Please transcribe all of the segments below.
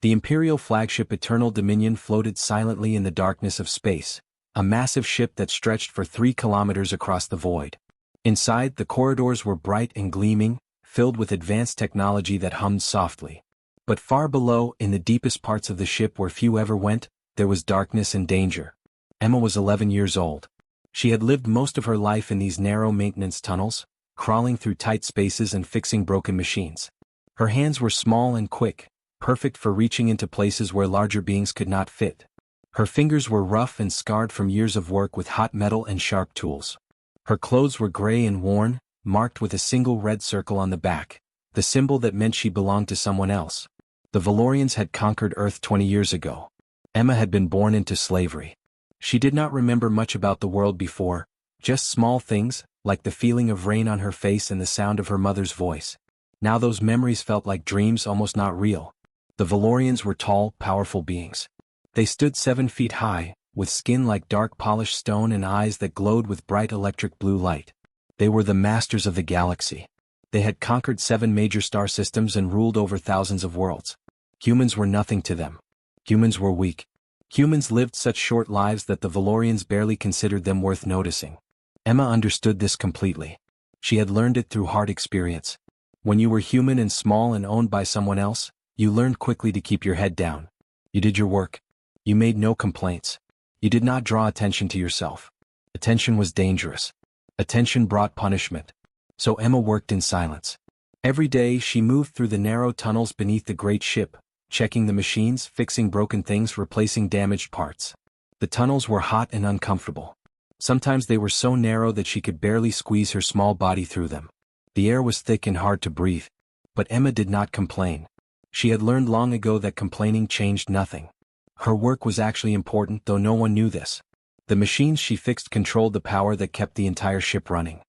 The Imperial flagship Eternal Dominion floated silently in the darkness of space, a massive ship that stretched for 3 kilometers across the void. Inside, the corridors were bright and gleaming, filled with advanced technology that hummed softly. But far below, in the deepest parts of the ship where few ever went, there was darkness and danger. Emma was 11 years old. She had lived most of her life in these narrow maintenance tunnels, crawling through tight spaces and fixing broken machines. Her hands were small and quick, perfect for reaching into places where larger beings could not fit. Her fingers were rough and scarred from years of work with hot metal and sharp tools. Her clothes were gray and worn, marked with a single red circle on the back, the symbol that meant she belonged to someone else. The Valorians had conquered Earth 20 years ago. Emma had been born into slavery. She did not remember much about the world before, just small things, like the feeling of rain on her face and the sound of her mother's voice. Now those memories felt like dreams, almost not real. The Valorians were tall, powerful beings. They stood 7 feet high, with skin like dark polished stone and eyes that glowed with bright electric blue light. They were the masters of the galaxy. They had conquered 7 major star systems and ruled over thousands of worlds. Humans were nothing to them. Humans were weak. Humans lived such short lives that the Valorians barely considered them worth noticing. Emma understood this completely. She had learned it through hard experience. When you were human and small and owned by someone else, you learned quickly to keep your head down. You did your work. You made no complaints. You did not draw attention to yourself. Attention was dangerous. Attention brought punishment. So Emma worked in silence. Every day she moved through the narrow tunnels beneath the great ship, checking the machines, fixing broken things, replacing damaged parts. The tunnels were hot and uncomfortable. Sometimes they were so narrow that she could barely squeeze her small body through them. The air was thick and hard to breathe. But Emma did not complain. She had learned long ago that complaining changed nothing. Her work was actually important, though no one knew this. The machines she fixed controlled the power that kept the entire ship running.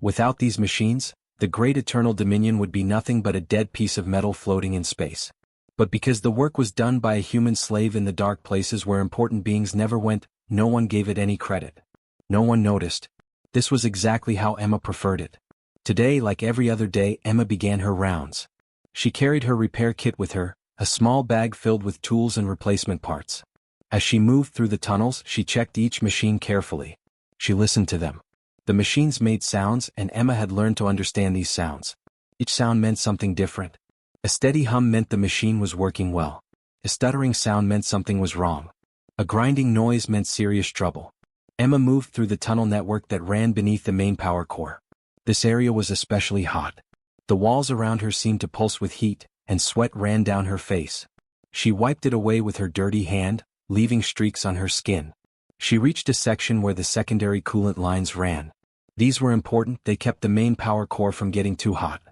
Without these machines, the great Eternal Dominion would be nothing but a dead piece of metal floating in space. But because the work was done by a human slave in the dark places where important beings never went, no one gave it any credit. No one noticed. This was exactly how Emma preferred it. Today, like every other day, Emma began her rounds. She carried her repair kit with her, a small bag filled with tools and replacement parts. As she moved through the tunnels, she checked each machine carefully. She listened to them. The machines made sounds, and Emma had learned to understand these sounds. Each sound meant something different. A steady hum meant the machine was working well. A stuttering sound meant something was wrong. A grinding noise meant serious trouble. Emma moved through the tunnel network that ran beneath the main power core. This area was especially hot. The walls around her seemed to pulse with heat, and sweat ran down her face. She wiped it away with her dirty hand, leaving streaks on her skin. She reached a section where the secondary coolant lines ran. These were important. They kept the main power core from getting too hot.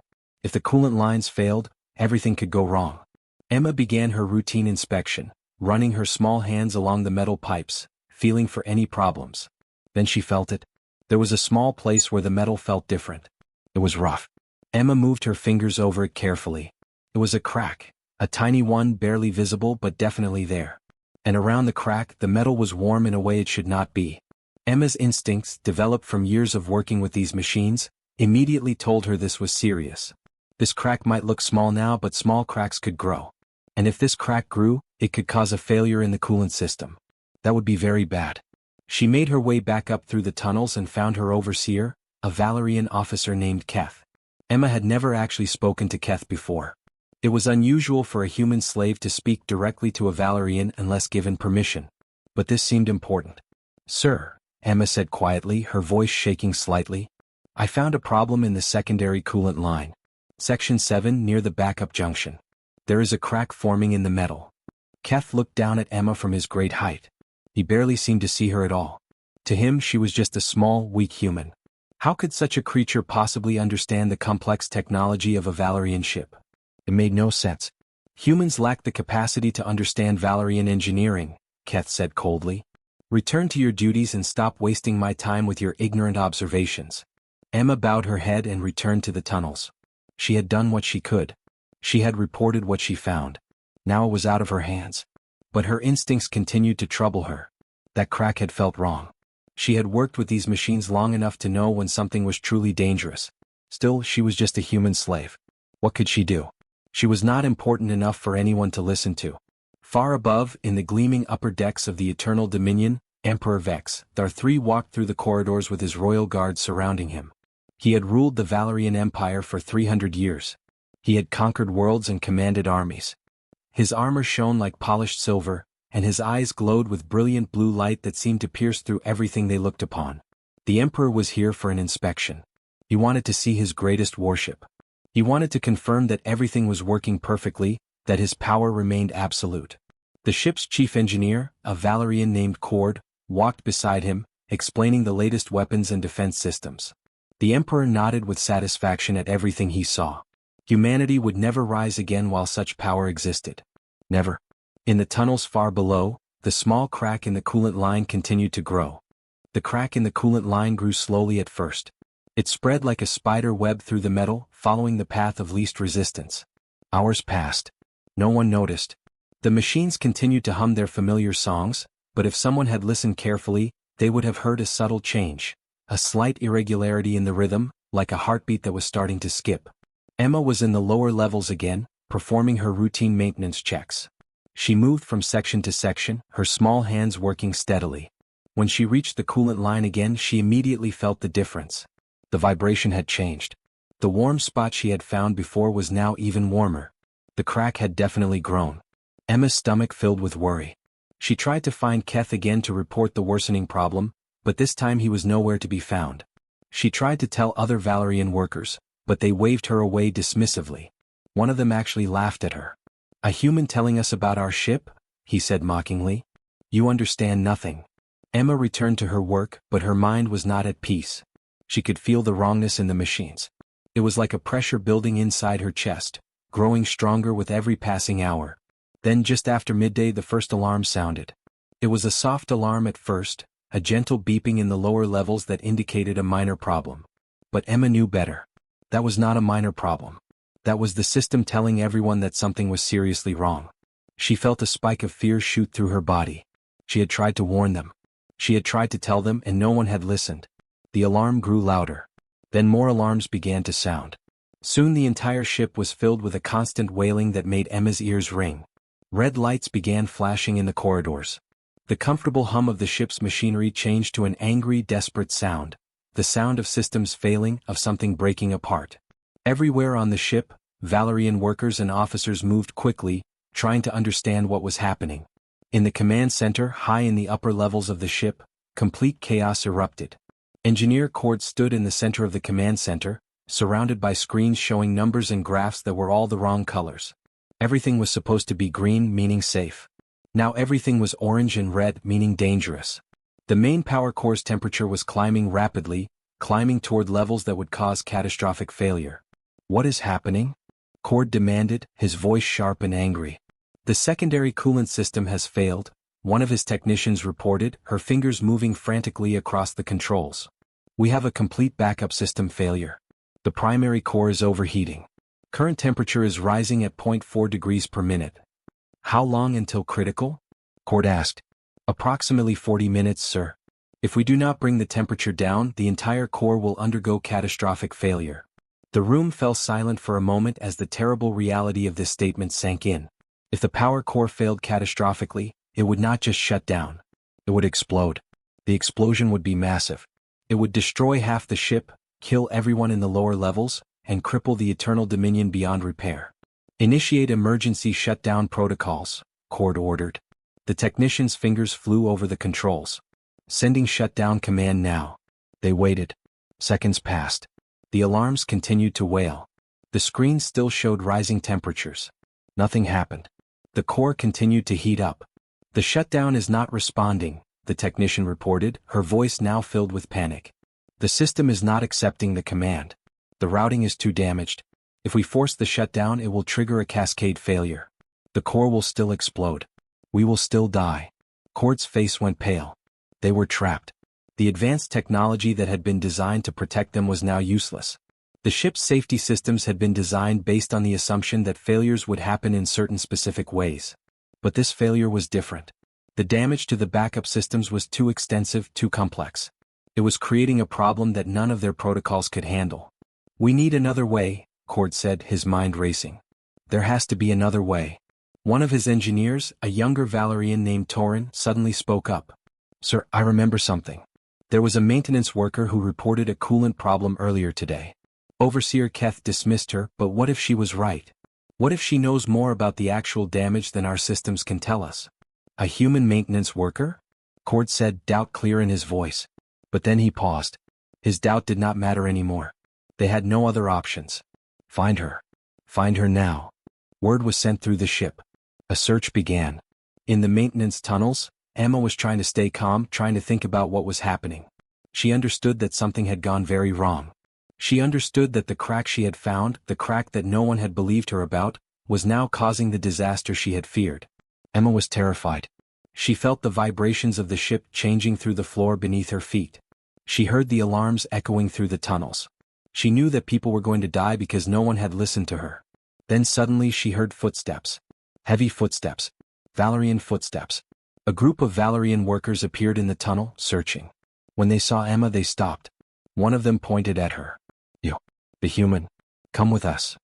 If the coolant lines failed, everything could go wrong. Emma began her routine inspection, running her small hands along the metal pipes, feeling for any problems. Then she felt it. There was a small place where the metal felt different. It was rough. Emma moved her fingers over it carefully. It was a crack, a tiny one, barely visible but definitely there. And around the crack, the metal was warm in a way it should not be. Emma's instincts, developed from years of working with these machines, immediately told her this was serious. This crack might look small now, but small cracks could grow. And if this crack grew, it could cause a failure in the coolant system. That would be very bad. She made her way back up through the tunnels and found her overseer, a Valerian officer named Keth. Emma had never actually spoken to Keth before. It was unusual for a human slave to speak directly to a Valerian unless given permission. But this seemed important. "Sir," Emma said quietly, her voice shaking slightly, "I found a problem in the secondary coolant line. Section 7 near the backup junction. There is a crack forming in the metal." Keth looked down at Emma from his great height. He barely seemed to see her at all. To him, she was just a small, weak human. How could such a creature possibly understand the complex technology of a Valerian ship? It made no sense. "Humans lack the capacity to understand Valerian engineering," Keth said coldly. "Return to your duties and stop wasting my time with your ignorant observations." Emma bowed her head and returned to the tunnels. She had done what she could. She had reported what she found. Now it was out of her hands. But her instincts continued to trouble her. That crack had felt wrong. She had worked with these machines long enough to know when something was truly dangerous. Still, she was just a human slave. What could she do? She was not important enough for anyone to listen to. Far above, in the gleaming upper decks of the Eternal Dominion, Emperor Vex, Thar 3 walked through the corridors with his royal guards surrounding him. He had ruled the Valerian Empire for 300 years. He had conquered worlds and commanded armies. His armor shone like polished silver, and his eyes glowed with brilliant blue light that seemed to pierce through everything they looked upon. The Emperor was here for an inspection. He wanted to see his greatest warship. He wanted to confirm that everything was working perfectly, that his power remained absolute. The ship's chief engineer, a Valerian named Cord, walked beside him, explaining the latest weapons and defense systems. The Emperor nodded with satisfaction at everything he saw. Humanity would never rise again while such power existed. Never. In the tunnels far below, the small crack in the coolant line continued to grow. The crack in the coolant line grew slowly at first. It spread like a spider web through the metal, following the path of least resistance. Hours passed. No one noticed. The machines continued to hum their familiar songs, but if someone had listened carefully, they would have heard a subtle change. A slight irregularity in the rhythm, like a heartbeat that was starting to skip. Emma was in the lower levels again, performing her routine maintenance checks. She moved from section to section, her small hands working steadily. When she reached the coolant line again, she immediately felt the difference. The vibration had changed. The warm spot she had found before was now even warmer. The crack had definitely grown. Emma's stomach filled with worry. She tried to find Keth again to report the worsening problem, but this time he was nowhere to be found. She tried to tell other Valerian workers, but they waved her away dismissively. One of them actually laughed at her. "A human telling us about our ship?" he said mockingly. "You understand nothing." Emma returned to her work, but her mind was not at peace. She could feel the wrongness in the machines. It was like a pressure building inside her chest, growing stronger with every passing hour. Then just after midday the first alarm sounded. It was a soft alarm at first, a gentle beeping in the lower levels that indicated a minor problem. But Emma knew better. That was not a minor problem. That was the system telling everyone that something was seriously wrong. She felt a spike of fear shoot through her body. She had tried to warn them. She had tried to tell them and no one had listened. The alarm grew louder. Then more alarms began to sound. Soon the entire ship was filled with a constant wailing that made Emma's ears ring. Red lights began flashing in the corridors. The comfortable hum of the ship's machinery changed to an angry, desperate sound. The sound of systems failing, of something breaking apart. Everywhere on the ship, Valerian workers and officers moved quickly, trying to understand what was happening. In the command center, high in the upper levels of the ship, complete chaos erupted. Engineer Cord stood in the center of the command center, surrounded by screens showing numbers and graphs that were all the wrong colors. Everything was supposed to be green, meaning safe. Now everything was orange and red, meaning dangerous. The main power core's temperature was climbing rapidly, climbing toward levels that would cause catastrophic failure. "What is happening?" Cord demanded, his voice sharp and angry. "The secondary coolant system has failed," one of his technicians reported, her fingers moving frantically across the controls. "We have a complete backup system failure. The primary core is overheating. Current temperature is rising at 0.4 degrees per minute." "How long until critical?" Cord asked. "Approximately 40 minutes, sir. If we do not bring the temperature down, the entire core will undergo catastrophic failure." The room fell silent for a moment as the terrible reality of this statement sank in. If the power core failed catastrophically, it would not just shut down. It would explode. The explosion would be massive. It would destroy half the ship, kill everyone in the lower levels, and cripple the Eternal Dominion beyond repair. "Initiate emergency shutdown protocols," Cord ordered. The technicians' fingers flew over the controls. "Sending shutdown command now." They waited. Seconds passed. The alarms continued to wail. The screens still showed rising temperatures. Nothing happened. The core continued to heat up. "The shutdown is not responding," the technician reported, her voice now filled with panic. "The system is not accepting the command. The routing is too damaged. If we force the shutdown, it will trigger a cascade failure. The core will still explode. We will still die." Cord's face went pale. They were trapped. The advanced technology that had been designed to protect them was now useless. The ship's safety systems had been designed based on the assumption that failures would happen in certain specific ways. But this failure was different. The damage to the backup systems was too extensive, too complex. It was creating a problem that none of their protocols could handle. "We need another way," Cord said, his mind racing. "There has to be another way." One of his engineers, a younger Valerian named Torin, suddenly spoke up. Sir, I remember something. There was a maintenance worker who reported a coolant problem earlier today. Overseer Keth dismissed her, but what if she was right? What if she knows more about the actual damage than our systems can tell us? A human maintenance worker? Cord said, doubt clear in his voice. But then he paused. His doubt did not matter anymore. They had no other options. Find her. Find her now. Word was sent through the ship. A search began. In the maintenance tunnels, Emma was trying to stay calm, trying to think about what was happening. She understood that something had gone very wrong. She understood that the crack she had found, the crack that no one had believed her about, was now causing the disaster she had feared. Emma was terrified. She felt the vibrations of the ship changing through the floor beneath her feet. She heard the alarms echoing through the tunnels. She knew that people were going to die because no one had listened to her. Then suddenly she heard footsteps. Heavy footsteps. Valerian footsteps. A group of Valerian workers appeared in the tunnel, searching. When they saw Emma, they stopped. One of them pointed at her. You, the human, come with us.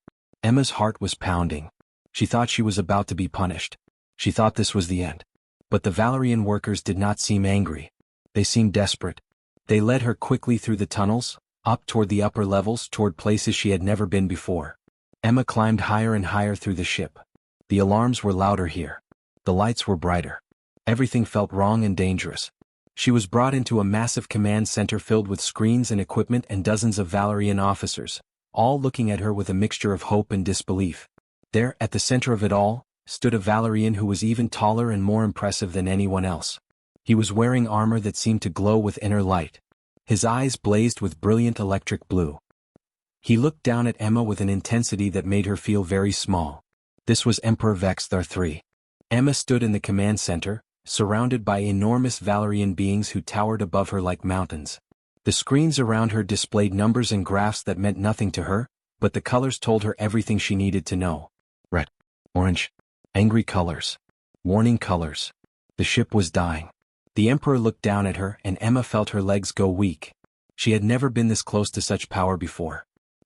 Emma's heart was pounding. She thought she was about to be punished. She thought this was the end. But the Valerian workers did not seem angry. They seemed desperate. They led her quickly through the tunnels, up toward the upper levels, toward places she had never been before. Emma climbed higher and higher through the ship. The alarms were louder here. The lights were brighter. Everything felt wrong and dangerous. She was brought into a massive command center filled with screens and equipment and dozens of Valerian officers, all looking at her with a mixture of hope and disbelief. There, at the center of it all, stood a Valerian who was even taller and more impressive than anyone else. He was wearing armor that seemed to glow with inner light. His eyes blazed with brilliant electric blue. He looked down at Emma with an intensity that made her feel very small. This was Emperor Vexthar III. Emma stood in the command center, surrounded by enormous Valerian beings who towered above her like mountains. The screens around her displayed numbers and graphs that meant nothing to her, but the colors told her everything she needed to know. Red, orange, angry colors, warning colors. The ship was dying. The Emperor looked down at her and Emma felt her legs go weak. She had never been this close to such power before.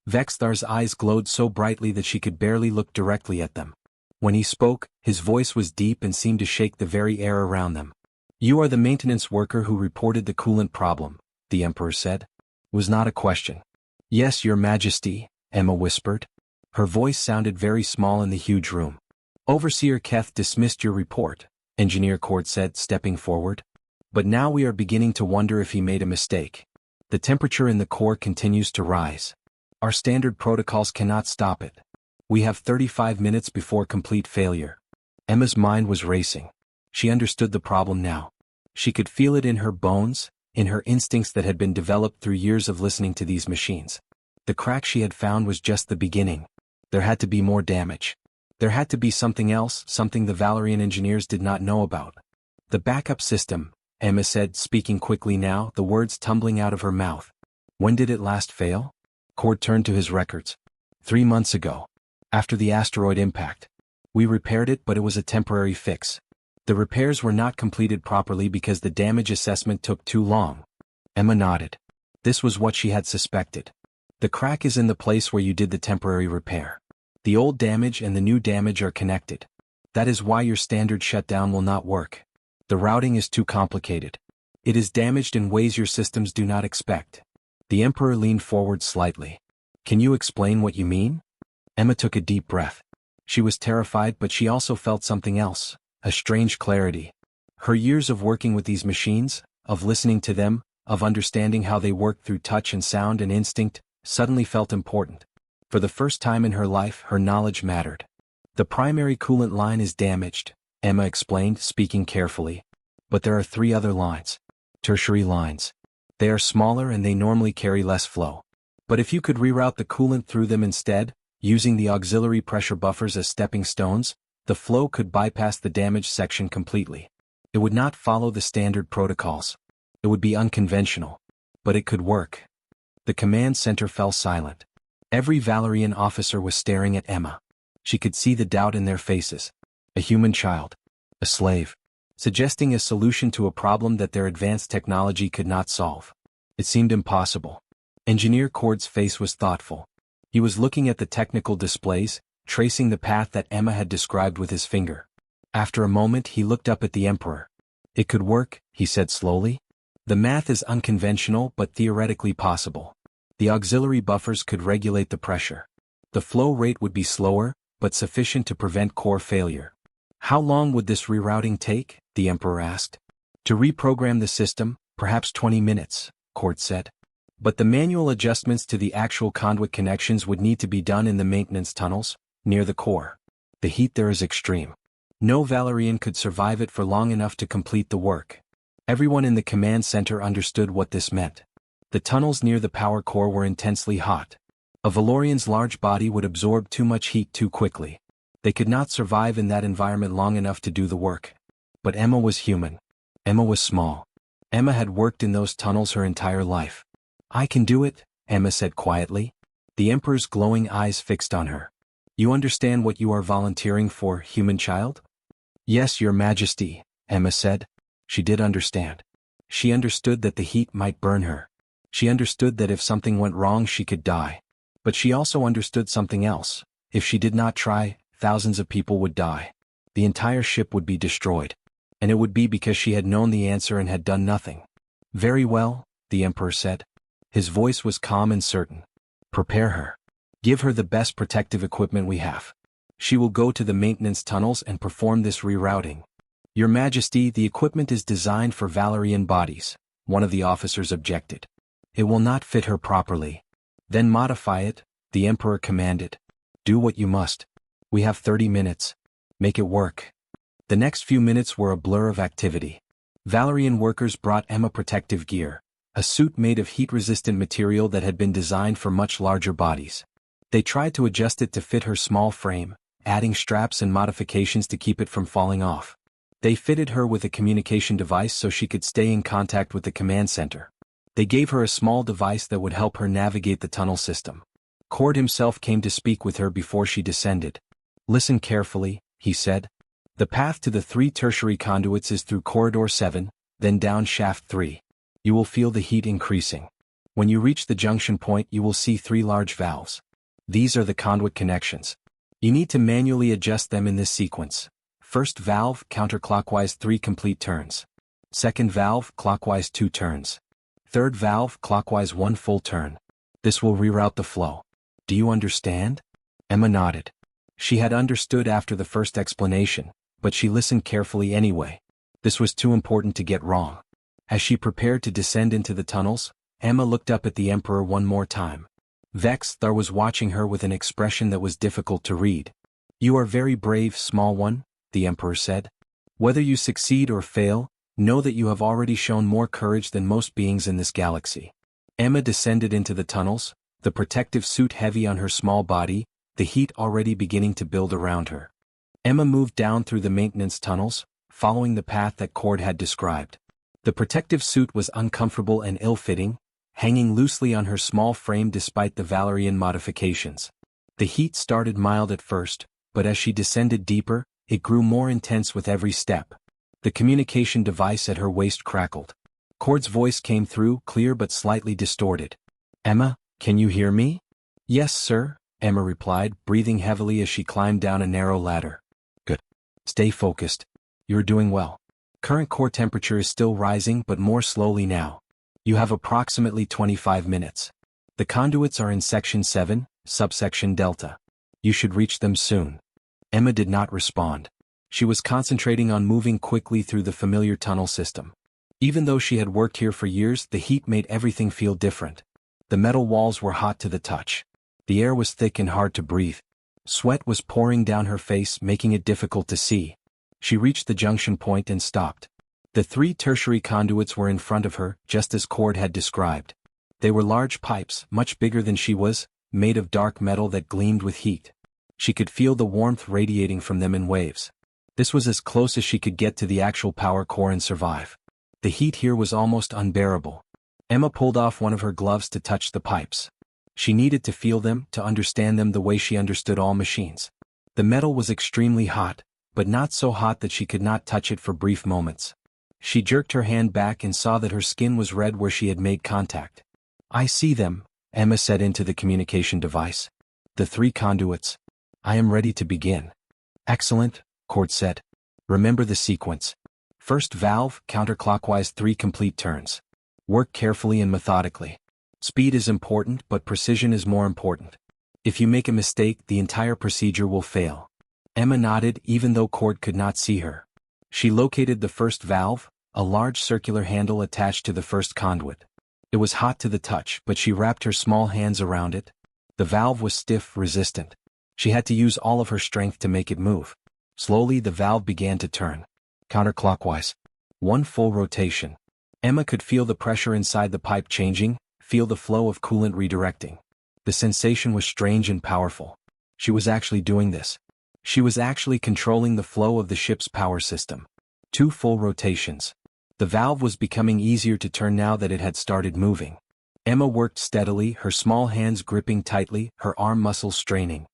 Vexthar's eyes glowed so brightly that she could barely look directly at them. When he spoke, his voice was deep and seemed to shake the very air around them. You are the maintenance worker who reported the coolant problem, the Emperor said. It was not a question. Yes, Your Majesty, Emma whispered. Her voice sounded very small in the huge room. Overseer Keth dismissed your report, Engineer Cord said, stepping forward. But now we are beginning to wonder if he made a mistake. The temperature in the core continues to rise. Our standard protocols cannot stop it. We have 35 minutes before complete failure. Emma's mind was racing. She understood the problem now. She could feel it in her bones, in her instincts that had been developed through years of listening to these machines. The crack she had found was just the beginning. There had to be more damage. There had to be something else, something the Valerian engineers did not know about. The backup system, Emma said, speaking quickly now, the words tumbling out of her mouth. When did it last fail? Cord turned to his records. 3 months ago. After the asteroid impact. We repaired it, but it was a temporary fix. The repairs were not completed properly because the damage assessment took too long. Emma nodded. This was what she had suspected. The crack is in the place where you did the temporary repair. The old damage and the new damage are connected. That is why your standard shutdown will not work. The routing is too complicated. It is damaged in ways your systems do not expect. The Emperor leaned forward slightly. Can you explain what you mean? Emma took a deep breath. She was terrified, but she also felt something else, a strange clarity. Her years of working with these machines, of listening to them, of understanding how they worked through touch and sound and instinct, suddenly felt important. For the first time in her life, her knowledge mattered. The primary coolant line is damaged, Emma explained, speaking carefully. But there are 3 other lines. Tertiary lines. They are smaller and they normally carry less flow. But if you could reroute the coolant through them instead, using the auxiliary pressure buffers as stepping stones, the flow could bypass the damaged section completely. It would not follow the standard protocols. It would be unconventional. But it could work. The command center fell silent. Every Valerian officer was staring at Emma. She could see the doubt in their faces. A human child. A slave. Suggesting a solution to a problem that their advanced technology could not solve. It seemed impossible. Engineer Cord's face was thoughtful. He was looking at the technical displays, tracing the path that Emma had described with his finger. After a moment he looked up at the Emperor. "It could work," he said slowly. "The math is unconventional but theoretically possible. The auxiliary buffers could regulate the pressure. The flow rate would be slower, but sufficient to prevent core failure." "How long would this rerouting take?" the Emperor asked. "To reprogram the system, perhaps 20 minutes, Cord said. "But the manual adjustments to the actual conduit connections would need to be done in the maintenance tunnels, near the core. The heat there is extreme. No Valerian could survive it for long enough to complete the work." Everyone in the command center understood what this meant. The tunnels near the power core were intensely hot. A Valorian's large body would absorb too much heat too quickly. They could not survive in that environment long enough to do the work. But Emma was human. Emma was small. Emma had worked in those tunnels her entire life. "I can do it," Emma said quietly. The Emperor's glowing eyes fixed on her. "You understand what you are volunteering for, human child?" "Yes, Your Majesty," Emma said. She did understand. She understood that the heat might burn her. She understood that if something went wrong she could die. But she also understood something else. If she did not try, thousands of people would die. The entire ship would be destroyed. And it would be because she had known the answer and had done nothing. "Very well," the Emperor said. His voice was calm and certain. "Prepare her. Give her the best protective equipment we have. She will go to the maintenance tunnels and perform this rerouting." "Your Majesty, the equipment is designed for Valerian bodies," one of the officers objected. "It will not fit her properly." "Then modify it," the Emperor commanded. "Do what you must. We have 30 minutes. Make it work." The next few minutes were a blur of activity. Valerian workers brought Emma protective gear, a suit made of heat-resistant material that had been designed for much larger bodies. They tried to adjust it to fit her small frame, adding straps and modifications to keep it from falling off. They fitted her with a communication device so she could stay in contact with the command center. They gave her a small device that would help her navigate the tunnel system. Cord himself came to speak with her before she descended. "Listen carefully," he said. "The path to the 3 tertiary conduits is through Corridor 7, then down Shaft 3. You will feel the heat increasing. When you reach the junction point you will see 3 large valves. These are the conduit connections. You need to manually adjust them in this sequence. First valve, counterclockwise 3 complete turns. Second valve, clockwise 2 turns. Third valve, clockwise 1 full turn. This will reroute the flow. Do you understand?" Emma nodded. She had understood after the first explanation, but she listened carefully anyway. This was too important to get wrong. As she prepared to descend into the tunnels, Emma looked up at the Emperor one more time. Thar was watching her with an expression that was difficult to read. "You are very brave, small one," the Emperor said. "Whether you succeed or fail, know that you have already shown more courage than most beings in this galaxy." Emma descended into the tunnels, the protective suit heavy on her small body, the heat already beginning to build around her. Emma moved down through the maintenance tunnels, following the path that Cord had described. The protective suit was uncomfortable and ill-fitting, hanging loosely on her small frame despite the Valerian modifications. The heat started mild at first, but as she descended deeper, it grew more intense with every step. The communication device at her waist crackled. Cord's voice came through, clear but slightly distorted. "Emma, can you hear me?" "Yes, sir," Emma replied, breathing heavily as she climbed down a narrow ladder. "Good. Stay focused. You're doing well. Current core temperature is still rising but more slowly now. You have approximately 25 minutes. The conduits are in Section 7, Subsection Delta. You should reach them soon." Emma did not respond. She was concentrating on moving quickly through the familiar tunnel system. Even though she had worked here for years, the heat made everything feel different. The metal walls were hot to the touch. The air was thick and hard to breathe. Sweat was pouring down her face, making it difficult to see. She reached the junction point and stopped. The 3 tertiary conduits were in front of her, just as Cord had described. They were large pipes, much bigger than she was, made of dark metal that gleamed with heat. She could feel the warmth radiating from them in waves. This was as close as she could get to the actual power core and survive. The heat here was almost unbearable. Emma pulled off one of her gloves to touch the pipes. She needed to feel them, to understand them the way she understood all machines. The metal was extremely hot, but not so hot that she could not touch it for brief moments. She jerked her hand back and saw that her skin was red where she had made contact. "I see them," Emma said into the communication device. "The 3 conduits. I am ready to begin. Excellent, Cord said. Remember the sequence. First valve, counterclockwise 3 complete turns. Work carefully and methodically. Speed is important, but precision is more important. If you make a mistake, the entire procedure will fail. Emma nodded even though Cord could not see her. She located the first valve, a large circular handle attached to the first conduit. It was hot to the touch, but she wrapped her small hands around it. The valve was stiff, resistant. She had to use all of her strength to make it move. Slowly the valve began to turn. Counterclockwise. 1 full rotation. Emma could feel the pressure inside the pipe changing, feel the flow of coolant redirecting. The sensation was strange and powerful. She was actually doing this. She was actually controlling the flow of the ship's power system. 2 full rotations. The valve was becoming easier to turn now that it had started moving. Emma worked steadily, her small hands gripping tightly, her arm muscles straining.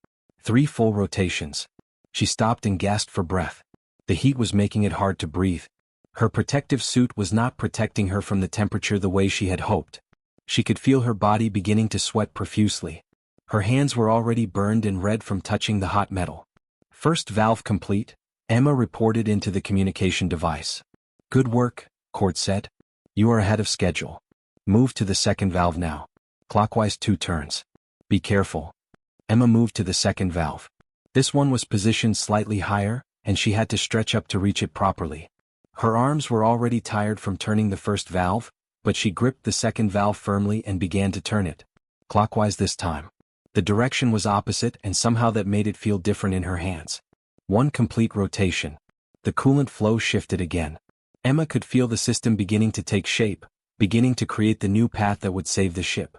3 full rotations. She stopped and gasped for breath. The heat was making it hard to breathe. Her protective suit was not protecting her from the temperature the way she had hoped. She could feel her body beginning to sweat profusely. Her hands were already burned and red from touching the hot metal. First valve complete, Emma reported into the communication device. Good work, Cord said. You are ahead of schedule. Move to the second valve now. Clockwise 2 turns. Be careful. Emma moved to the second valve. This one was positioned slightly higher, and she had to stretch up to reach it properly. Her arms were already tired from turning the first valve, but she gripped the second valve firmly and began to turn it. Clockwise this time. The direction was opposite, and somehow that made it feel different in her hands. 1 complete rotation. The coolant flow shifted again. Emma could feel the system beginning to take shape, beginning to create the new path that would save the ship.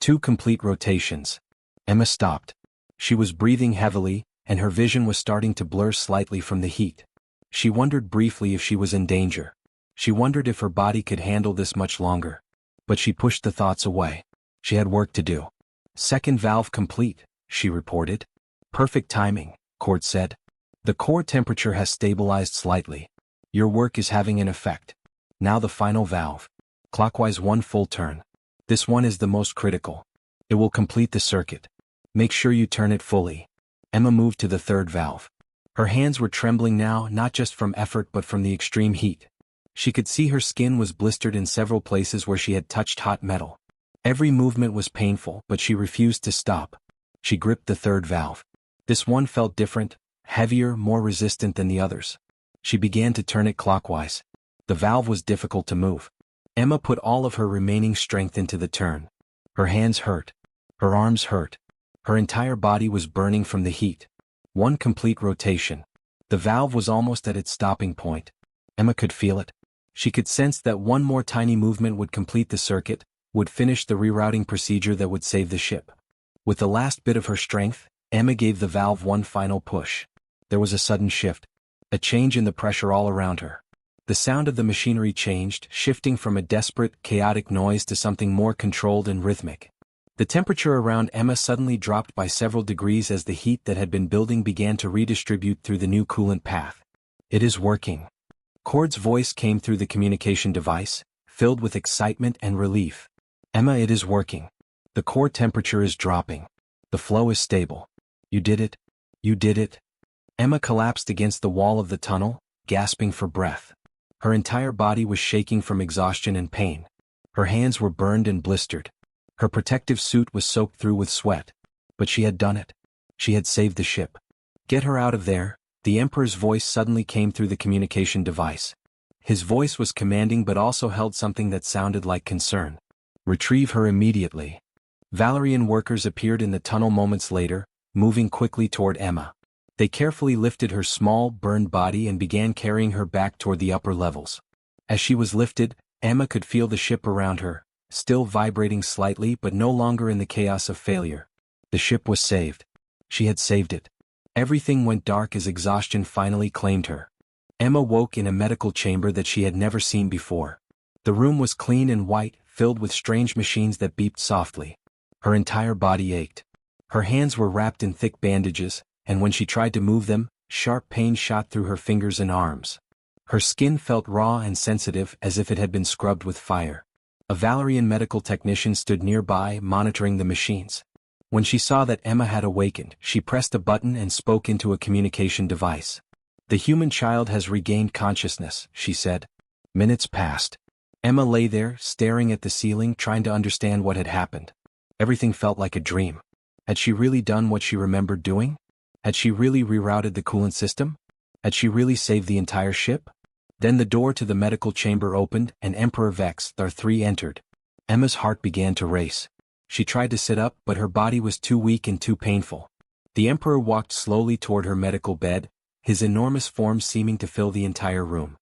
2 complete rotations. Emma stopped. She was breathing heavily, and her vision was starting to blur slightly from the heat. She wondered briefly if she was in danger. She wondered if her body could handle this much longer. But she pushed the thoughts away. She had work to do. Second valve complete, she reported. Perfect timing, Cord said. The core temperature has stabilized slightly. Your work is having an effect. Now the final valve. Clockwise 1 full turn. This one is the most critical. It will complete the circuit. Make sure you turn it fully. Emma moved to the third valve. Her hands were trembling now, not just from effort but from the extreme heat. She could see her skin was blistered in several places where she had touched hot metal. Every movement was painful, but she refused to stop. She gripped the third valve. This one felt different, heavier, more resistant than the others. She began to turn it clockwise. The valve was difficult to move. Emma put all of her remaining strength into the turn. Her hands hurt. Her arms hurt. Her entire body was burning from the heat. 1 complete rotation. The valve was almost at its stopping point. Emma could feel it. She could sense that one more tiny movement would complete the circuit, would finish the rerouting procedure that would save the ship. With the last bit of her strength, Emma gave the valve one final push. There was a sudden shift. A change in the pressure all around her. The sound of the machinery changed, shifting from a desperate, chaotic noise to something more controlled and rhythmic. The temperature around Emma suddenly dropped by several degrees as the heat that had been building began to redistribute through the new coolant path. It is working. Cord's voice came through the communication device, filled with excitement and relief. Emma, it is working. The core temperature is dropping. The flow is stable. You did it. You did it. Emma collapsed against the wall of the tunnel, gasping for breath. Her entire body was shaking from exhaustion and pain. Her hands were burned and blistered. Her protective suit was soaked through with sweat. But she had done it. She had saved the ship. Get her out of there, the Emperor's voice suddenly came through the communication device. His voice was commanding but also held something that sounded like concern. Retrieve her immediately. Valerian workers appeared in the tunnel moments later, moving quickly toward Emma. They carefully lifted her small, burned body and began carrying her back toward the upper levels. As she was lifted, Emma could feel the ship around her, still vibrating slightly but no longer in the chaos of failure. The ship was saved. She had saved it. Everything went dark as exhaustion finally claimed her. Emma woke in a medical chamber that she had never seen before. The room was clean and white, filled with strange machines that beeped softly. Her entire body ached. Her hands were wrapped in thick bandages, and when she tried to move them, sharp pain shot through her fingers and arms. Her skin felt raw and sensitive as if it had been scrubbed with fire. A Valerian medical technician stood nearby, monitoring the machines. When she saw that Emma had awakened, she pressed a button and spoke into a communication device. "The human child has regained consciousness," she said. Minutes passed. Emma lay there, staring at the ceiling, trying to understand what had happened. Everything felt like a dream. Had she really done what she remembered doing? Had she really rerouted the coolant system? Had she really saved the entire ship? Then the door to the medical chamber opened, and Emperor Vex Thar 3 entered. Emma's heart began to race. She tried to sit up, but her body was too weak and too painful. The Emperor walked slowly toward her medical bed, his enormous form seeming to fill the entire room.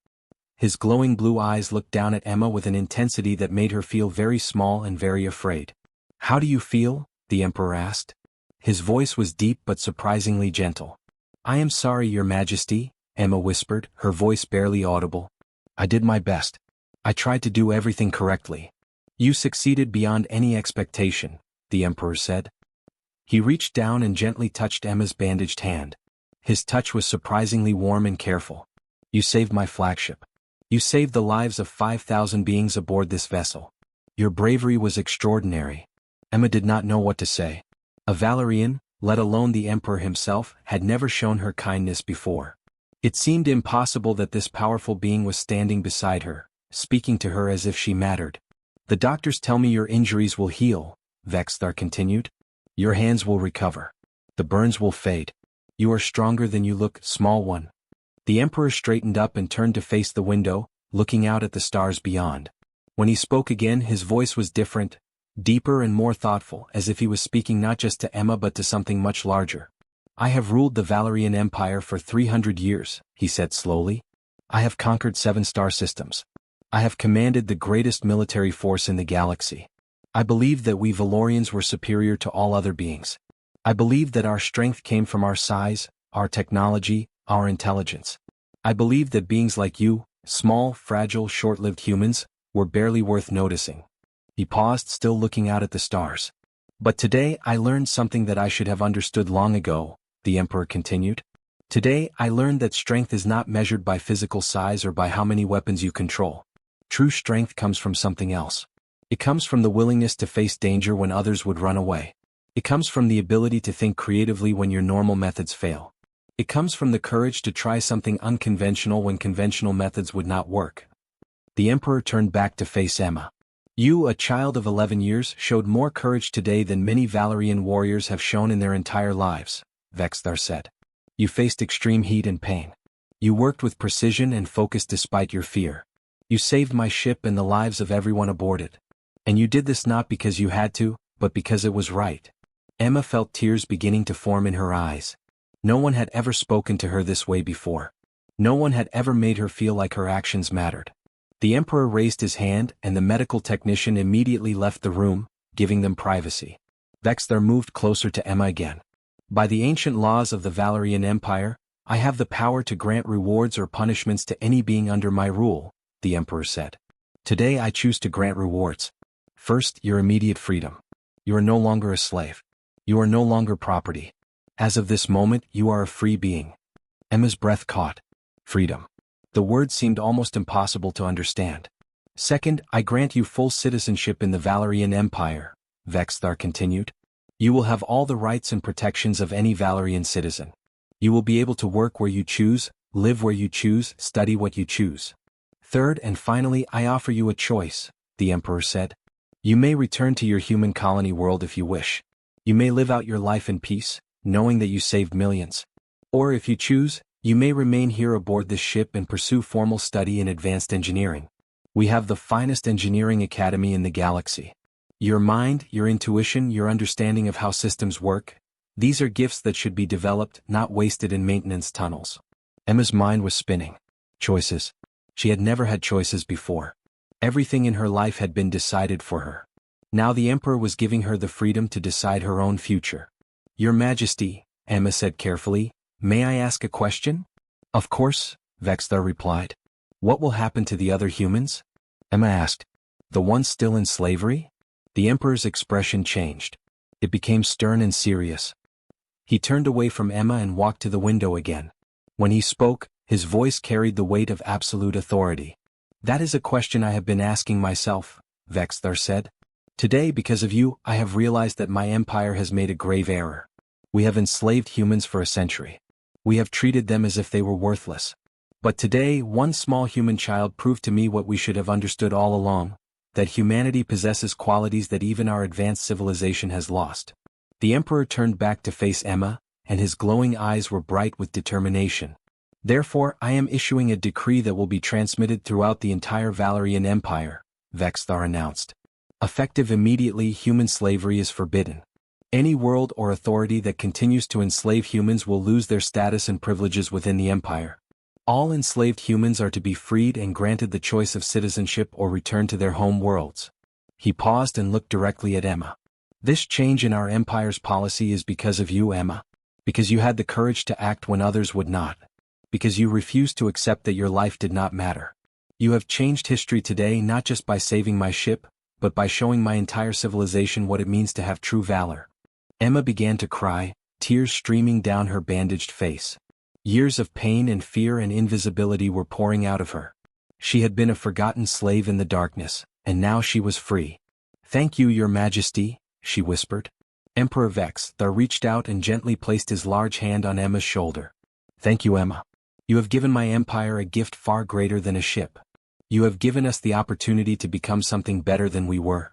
His glowing blue eyes looked down at Emma with an intensity that made her feel very small and very afraid. "How do you feel?" the Emperor asked. His voice was deep but surprisingly gentle. "I am sorry, Your Majesty," Emma whispered, her voice barely audible. "I did my best. I tried to do everything correctly." "You succeeded beyond any expectation," the Emperor said. He reached down and gently touched Emma's bandaged hand. His touch was surprisingly warm and careful. "You saved my flagship. You saved the lives of 5,000 beings aboard this vessel. Your bravery was extraordinary." Emma did not know what to say. A Valerian, let alone the Emperor himself, had never shown her kindness before. It seemed impossible that this powerful being was standing beside her, speaking to her as if she mattered. "The doctors tell me your injuries will heal," Vex Thar continued. "Your hands will recover. The burns will fade. You are stronger than you look, small one." The Emperor straightened up and turned to face the window, looking out at the stars beyond. When he spoke again, his voice was different, deeper and more thoughtful, as if he was speaking not just to Emma but to something much larger. "I have ruled the Valerian Empire for 300 years, he said slowly. "I have conquered 7 star systems. I have commanded the greatest military force in the galaxy. I believed that we Valorians were superior to all other beings. I believed that our strength came from our size, our technology, our intelligence. I believed that beings like you, small, fragile, short-lived humans, were barely worth noticing." He paused, still looking out at the stars. "But today I learned something that I should have understood long ago," the Emperor continued. "Today I learned that strength is not measured by physical size or by how many weapons you control. True strength comes from something else. It comes from the willingness to face danger when others would run away. It comes from the ability to think creatively when your normal methods fail. It comes from the courage to try something unconventional when conventional methods would not work." The Emperor turned back to face Emma. "You, a child of 11 years, showed more courage today than many Valerian warriors have shown in their entire lives," Vex Thar said. "You faced extreme heat and pain. You worked with precision and focus despite your fear. You saved my ship and the lives of everyone aboard it. And you did this not because you had to, but because it was right." Emma felt tears beginning to form in her eyes. No one had ever spoken to her this way before. No one had ever made her feel like her actions mattered. The Emperor raised his hand, and the medical technician immediately left the room, giving them privacy. Vex Thar moved closer to Emma again. "By the ancient laws of the Valerian Empire, I have the power to grant rewards or punishments to any being under my rule," the Emperor said. "Today I choose to grant rewards. First, your immediate freedom. You are no longer a slave. You are no longer property. As of this moment, you are a free being." Emma's breath caught. Freedom. The word seemed almost impossible to understand. "Second, I grant you full citizenship in the Valerian Empire," Vex Thar continued. "You will have all the rights and protections of any Valerian citizen. You will be able to work where you choose, live where you choose, study what you choose. Third and finally, I offer you a choice," the Emperor said. "You may return to your human colony world if you wish. You may live out your life in peace, knowing that you saved millions. Or if you choose, you may remain here aboard this ship and pursue formal study in advanced engineering. We have the finest engineering academy in the galaxy. Your mind, your intuition, your understanding of how systems work, these are gifts that should be developed, not wasted in maintenance tunnels." Emma's mind was spinning. Choices. She had never had choices before. Everything in her life had been decided for her. Now the Emperor was giving her the freedom to decide her own future. "Your Majesty," Emma said carefully, "may I ask a question?" "Of course," Vex Thar replied. "What will happen to the other humans?" Emma asked. "The ones still in slavery?" The Emperor's expression changed. It became stern and serious. He turned away from Emma and walked to the window again. When he spoke, his voice carried the weight of absolute authority. "That is a question I have been asking myself," Vex Thar said. Today, because of you, I have realized that my empire has made a grave error. We have enslaved humans for a century. We have treated them as if they were worthless. But today, one small human child proved to me what we should have understood all along, that humanity possesses qualities that even our advanced civilization has lost. The Emperor turned back to face Emma, and his glowing eyes were bright with determination. Therefore, I am issuing a decree that will be transmitted throughout the entire Valerian Empire, Vexthar announced. Effective immediately, human slavery is forbidden. Any world or authority that continues to enslave humans will lose their status and privileges within the empire. All enslaved humans are to be freed and granted the choice of citizenship or return to their home worlds. He paused and looked directly at Emma. This change in our empire's policy is because of you, Emma. Because you had the courage to act when others would not. Because you refused to accept that your life did not matter. You have changed history today not just by saving my ship, but by showing my entire civilization what it means to have true valor. Emma began to cry, tears streaming down her bandaged face. Years of pain and fear and invisibility were pouring out of her. She had been a forgotten slave in the darkness, and now she was free. "Thank you, Your Majesty," she whispered. Emperor Vexthar reached out and gently placed his large hand on Emma's shoulder. "Thank you, Emma. You have given my empire a gift far greater than a ship. You have given us the opportunity to become something better than we were.